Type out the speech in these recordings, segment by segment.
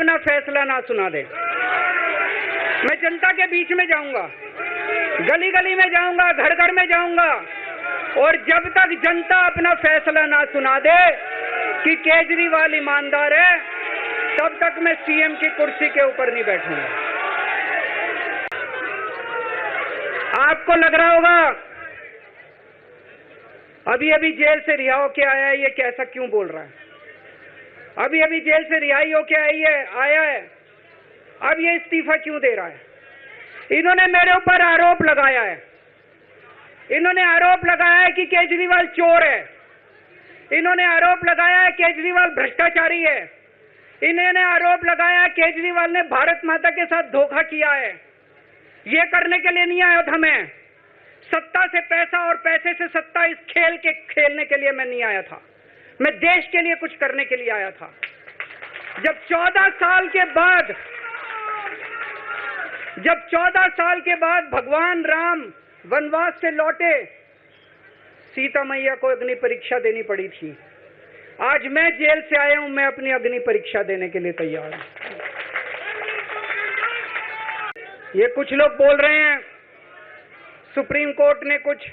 अपना फैसला ना सुना दे। मैं जनता के बीच में जाऊंगा, गली गली में जाऊंगा, घर घर में जाऊंगा, और जब तक जनता अपना फैसला ना सुना दे कि केजरीवाल ईमानदार है, तब तक मैं सीएम की कुर्सी के ऊपर नहीं बैठूंगा। आपको लग रहा होगा अभी अभी जेल से रिहा होके आया है, ये कैसा क्यों बोल रहा है? अभी अभी जेल से रिहाई होके आया है, अब ये इस्तीफा क्यों दे रहा है? इन्होंने मेरे ऊपर आरोप लगाया है, इन्होंने आरोप लगाया है कि केजरीवाल चोर है, इन्होंने आरोप लगाया है केजरीवाल भ्रष्टाचारी है, इन्होंने आरोप लगाया है केजरीवाल ने भारत माता के साथ धोखा किया है। ये करने के लिए नहीं आया था मैं, सत्ता से पैसा और पैसे से सत्ता, इस खेल के खेलने के लिए मैं नहीं आया था, मैं देश के लिए कुछ करने के लिए आया था। जब 14 साल के बाद भगवान राम वनवास से लौटे, सीता मैया को अग्नि परीक्षा देनी पड़ी थी। आज मैं जेल से आया हूं, मैं अपनी अग्नि परीक्षा देने के लिए तैयार हूं। ये कुछ लोग बोल रहे हैं सुप्रीम कोर्ट ने कुछ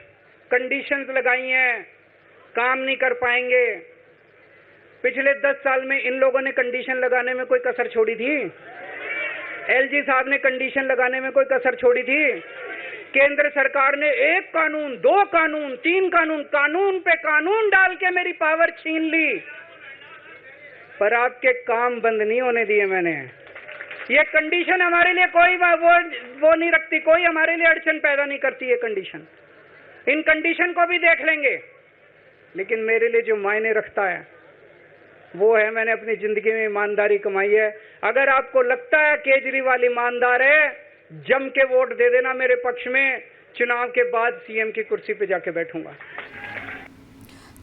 कंडीशंस लगाई हैं, काम नहीं कर पाएंगे। पिछले 10 साल में इन लोगों ने कंडीशन लगाने में कोई कसर छोड़ी थी? एलजी साहब ने कंडीशन लगाने में कोई कसर छोड़ी थी? केंद्र सरकार ने 1 कानून, 2 कानून, 3 कानून, कानून पे कानून डाल के मेरी पावर छीन ली, पर आपके काम बंद नहीं होने दिए मैंने। ये कंडीशन हमारे लिए कोई वो नहीं रखती, कोई हमारे लिए अड़चन पैदा नहीं करती ये कंडीशन। इन कंडीशन को भी देख लेंगे, लेकिन मेरे लिए जो मायने रखता है वो है मैंने अपनी जिंदगी में ईमानदारी कमाई है। अगर आपको लगता है केजरीवाल ईमानदार है, जम के वोट दे देना मेरे पक्ष में, चुनाव के बाद सीएम की कुर्सी पे जाके बैठूंगा।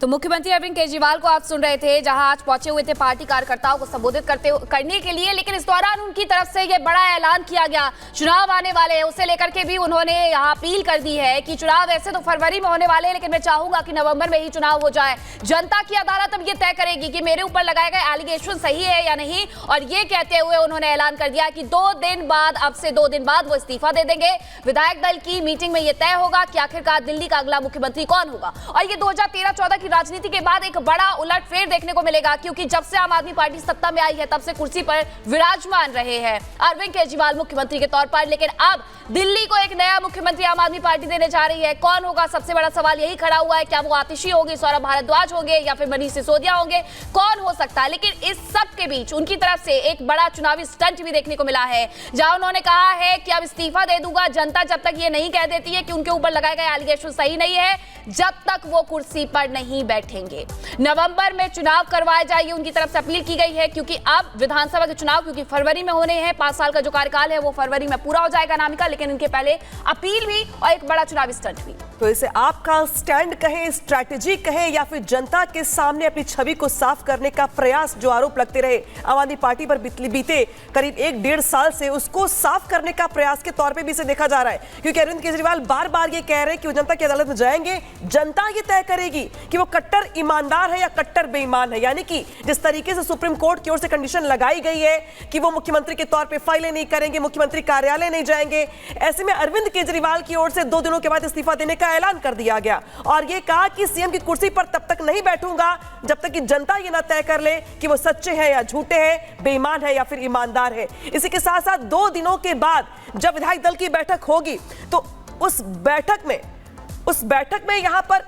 तो मुख्यमंत्री अरविंद केजरीवाल को आप सुन रहे थे, जहां आज पहुंचे हुए थे पार्टी कार्यकर्ताओं को संबोधित करने के लिए, लेकिन इस दौरान उनकी तरफ से यह बड़ा ऐलान किया गया, चुनाव आने वाले हैं, उसे लेकर के भी उन्होंने यहां अपील कर दी है कि चुनाव ऐसे तो फरवरी में होने वाले हैं, लेकिन मैं चाहूंगा कि नवंबर में ही चुनाव हो जाए। जनता की अदालत अब ये तय करेगी कि मेरे ऊपर लगाए गए एलिगेशन सही है या नहीं। और ये कहते हुए उन्होंने ऐलान कर दिया कि 2 दिन बाद, अब से 2 दिन बाद वो इस्तीफा दे देंगे। विधायक दल की मीटिंग में यह तय होगा कि आखिरकार दिल्ली का अगला मुख्यमंत्री कौन होगा। और ये 2013-14 की राजनीति के बाद एक बड़ा उलटफेर देखने को मिलेगा, क्योंकि जब से आम आदमी पार्टी सत्ता में आई है तब से कुर्सी पर विराजमान रहे हैं अरविंद केजरीवाल मुख्यमंत्री के तौर पर, लेकिन अब दिल्ली को एक नया मुख्यमंत्री आम आदमी पार्टी देने जा रही है। कौन होगा? सबसे बड़ा सवाल यही खड़ा हुआ है, क्या वो आतिशी होगी, सौरभ भारद्वाज होंगे या फिर मनीष सिसोदिया होंगे, कौन हो सकता है। लेकिन इस सब के बीच उनकी तरफ से एक बड़ा चुनावी स्टंट भी देखने को मिला है, जहां उन्होंने कहा है कि अब इस्तीफा दे दूंगा, जनता जब तक ये नहीं कह देती है कि उनके ऊपर लगाए गए एलिगेशन सही नहीं है, जब तक वो कुर्सी पर नहीं बैठेंगे। नवंबर में चुनाव करवाए जाए, उनकी तरफ से अपील की गई है, क्योंकि अब विधानसभा के चुनाव क्योंकि फरवरी में होने हैं, 5 साल का जो कार्यकाल है वो फरवरी में पूरा हो जाएगा अनामिका, लेकिन उनके पहले अपील भी और एक बड़ा चुनावी स्टंट भी। तो इसे आपका स्टैंड कहें, स्ट्रैटेजी कहें, या फिर जनता के सामने अपनी छवि को साफ करने का प्रयास, जो आरोप लगते रहे आम आदमी पार्टी पर बीते करीब 1-1.5 साल से, उसको साफ करने का प्रयास के तौर पे भी इसे देखा जा रहा है। क्योंकि अरविंद केजरीवाल बार बार ये कह रहे हैं कि वो जनता की अदालत में जाएंगे, जनता ये तय करेगी कि वो कट्टर ईमानदार है या कट्टर बेईमान है। यानी कि जिस तरीके से सुप्रीम कोर्ट की ओर से कंडीशन लगाई गई है कि वो मुख्यमंत्री के तौर पे फाइलें नहीं करेंगे, मुख्यमंत्री कार्यालय नहीं जाएंगे, ऐसे में अरविंद केजरीवाल की ओर से 2 दिनों के बाद इस्तीफा देने का ऐलान कर दिया गया और ये कहा कि सीएम की कुर्सी पर तब तक नहीं बैठूंगा जब तक कि जनता ये ना तय कर ले कि वो सच्चे हैं या झूठे हैं, बेईमान है या फिर ईमानदार है। इसी के साथ साथ 2 दिनों के बाद जब विधायक दल की बैठक होगी, तो उस बैठक में यहां पर,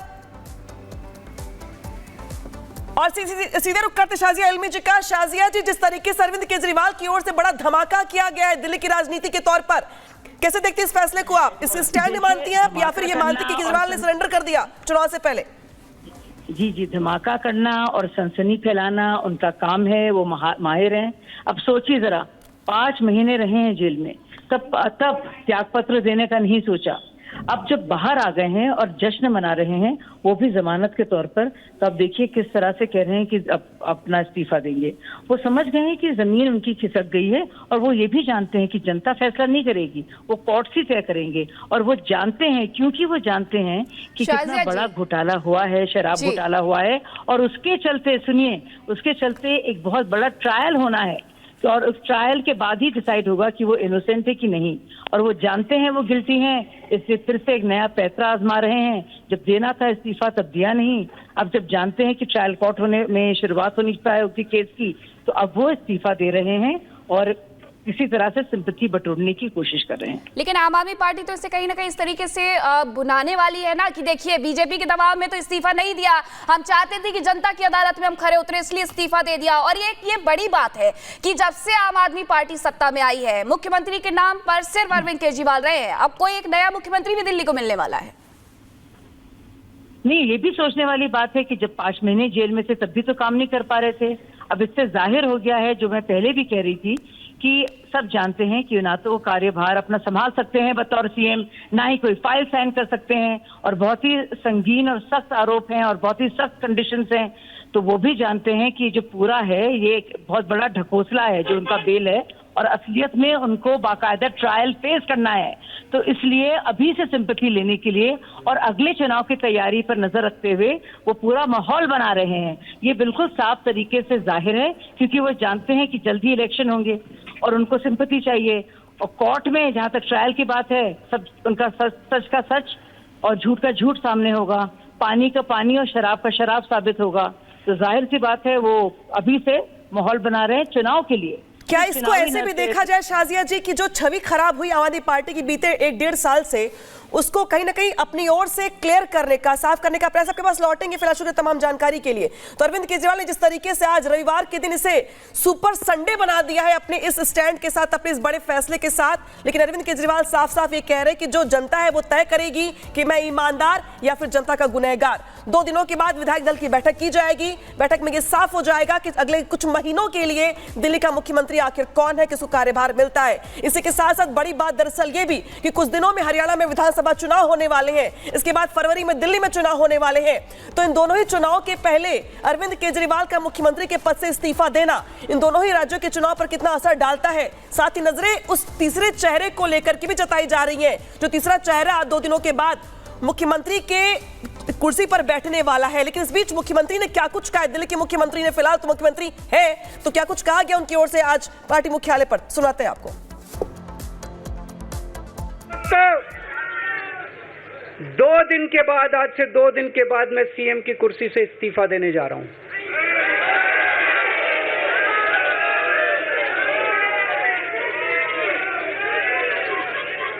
और सीधे रुक करते शाजिया इल्मी जी का। शाजिया जी, जिस तरीके से अरविंद केजरीवाल की ओर से बड़ा धमाका किया गया है दिल्ली की राजनीति के तौर पर, कैसे देखते हैं इस फैसले को आप? इससे स्टैंड मानती हैं आप या फिर ये मानती कि केजरीवाल ने सरेंडर कर दिया चुनाव से पहले? जी, धमाका करना और सनसनी फैलाना उनका काम है, वो माहिर हैं। अब सोचिए जरा, 5 महीने रहे हैं जेल में, तब त्यागपत्र देने का नहीं सोचा। अब जब बाहर आ गए हैं और जश्न मना रहे हैं, वो भी जमानत के तौर पर, तो अब देखिए किस तरह से कह रहे हैं कि अपना इस्तीफा देंगे। वो समझ गए हैं कि जमीन उनकी खिसक गई है और वो ये भी जानते हैं कि जनता फैसला नहीं करेगी, वो कोर्ट से तय करेंगे। और वो जानते हैं, क्योंकि वो जानते हैं कि कितना बड़ा घोटाला हुआ है, शराब घोटाला हुआ है, और उसके चलते, सुनिए, उसके चलते एक बहुत बड़ा ट्रायल होना है। तो और उस ट्रायल के बाद ही डिसाइड होगा कि वो इनोसेंट है कि नहीं, और वो जानते हैं वो गिल्टी हैं, इसलिए फिर से एक नया पैंतरा आजमा रहे हैं। जब देना था इस्तीफा तब दिया नहीं, अब जब जानते हैं कि ट्रायल कोर्ट होने में शुरुआत होनी चाहिए केस की, तो अब वो इस्तीफा दे रहे हैं और किसी तरह से सिंपैथी बटोरने की कोशिश कर रहे हैं। लेकिन आम आदमी पार्टी तो इसे कहीं ना कहीं इस तरीके से बुनाने वाली है ना कि देखिए बीजेपी के दबाव में तो इस्तीफा नहीं दिया, हम चाहते थे कि जनता की अदालत में हम खड़े उतरे इसलिए इस्तीफा दे दिया। और ये बड़ी बात है कि जब से आम आदमी पार्टी सत्ता में आई है, मुख्यमंत्री के नाम पर सिर्फ अरविंद केजरीवाल रहे हैं, अब कोई एक नया मुख्यमंत्री भी दिल्ली को मिलने वाला है। नहीं, ये भी सोचने वाली बात है कि जब 5 महीने जेल में थे तब भी तो काम नहीं कर पा रहे थे। अब इससे जाहिर हो गया है, जो मैं पहले भी कह रही थी, कि सब जानते हैं कि ना तो वो कार्यभार अपना संभाल सकते हैं बतौर सीएम, ना ही कोई फाइल साइन कर सकते हैं, और बहुत ही संगीन और सख्त आरोप हैं और बहुत ही सख्त कंडीशंस हैं। तो वो भी जानते हैं कि जो पूरा है ये एक बहुत बड़ा ढकोसला है जो उनका बेल है, और असलियत में उनको बाकायदा ट्रायल फेस करना है। तो इसलिए अभी से सिंपैथी लेने के लिए और अगले चुनाव की तैयारी पर नजर रखते हुए वो पूरा माहौल बना रहे हैं। ये बिल्कुल साफ तरीके से जाहिर है, क्योंकि वो जानते हैं कि जल्दी इलेक्शन होंगे और उनको सिंपैथी चाहिए। और कोर्ट में जहां तक ट्रायल की बात है, सब उनका सच का सच और झूठ का झूठ सामने होगा, पानी का पानी और शराब का शराब साबित होगा। तो जाहिर सी बात है वो अभी से माहौल बना रहे हैं चुनाव के लिए। क्या इसको ऐसे भी देखा जाए शाजिया जी कि जो छवि खराब हुई आम आदमी पार्टी की बीते 1-1.5 साल से, उसको कहीं ना कहीं अपनी ओर से क्लियर करने का, साफ करने का प्रयास, आपके पास लौटेंगे फिलहाल शुरू तमाम जानकारी के लिए। तो अरविंद केजरीवाल ने जिस तरीके से आज रविवार के दिन इसे सुपर संडे बना दिया है अपने इस स्टैंड के साथ, अपने इस बड़े फैसले के साथ, लेकिन अरविंद केजरीवाल साफ साफ ये कह रहे हैं कि जो जनता है वो तय करेगी कि मैं ईमानदार या फिर जनता का गुनहगार। 2 दिनों के बाद विधायक दल की बैठक की जाएगी, बैठक में ये साफ हो जाएगा कि अगले कुछ महीनों के लिए दिल्ली का मुख्यमंत्री आखिर कौन है, किसको कार्यभार मिलता है। इसी के साथ साथ बड़ी बात दरअसल ये भी कि कुछ दिनों में हरियाणा में विधानसभा चुनाव होने वाले हैं, इसके बाद फरवरी में दिल्ली में चुनाव होने वाले हैं। तो इन दोनों ही चुनाव के पहले अरविंद केजरीवाल का मुख्यमंत्री के पद से इस्तीफा देना इन दोनों ही राज्यों के चुनाव पर कितना असर डालता है। साथ ही नजरें उस तीसरे चेहरे को लेकर के भी जताई जा रही है, जो तीसरा चेहरा 2 दिनों के बाद मुख्यमंत्री के कुर्सी पर बैठने वाला है। लेकिन इस बीच मुख्यमंत्री ने क्या कुछ कहा, दिल्ली के मुख्यमंत्री ने, फिलहाल तो मुख्यमंत्री है, तो क्या कुछ कहा गया उनकी ओर से आज पार्टी मुख्यालय पर, सुनाते हैं आपको। तो 2 दिन के बाद, आज से 2 दिन के बाद मैं सीएम की कुर्सी से इस्तीफा देने जा रहा हूं।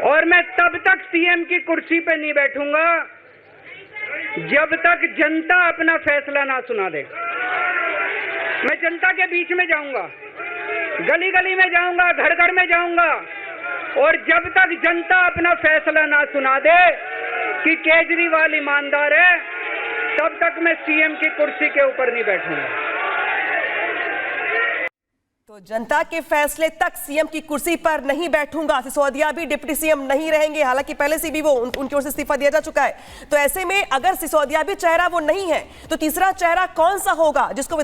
और मैं तब तक सीएम की कुर्सी पे नहीं बैठूंगा जब तक जनता अपना फैसला ना सुना दे। मैं जनता के बीच में जाऊंगा, गली गली में जाऊंगा, घर घर में जाऊंगा, और जब तक जनता अपना फैसला ना सुना दे कि केजरीवाल ईमानदार है, तब तक मैं सीएम की कुर्सी के ऊपर नहीं बैठूंगा। तो जनता के फैसले तक सीएम की कुर्सी पर नहीं बैठूंगा। सिसोदिया भी डिप्टी सीएम नहीं रहेंगे, हालांकि पहले से भी वो उनकी ओर से इस्तीफा दिया जा चुका है। तो ऐसे में अगर सिसोदिया भी चेहरा वो नहीं है, तो तीसरा चेहरा कौन सा होगा जिसको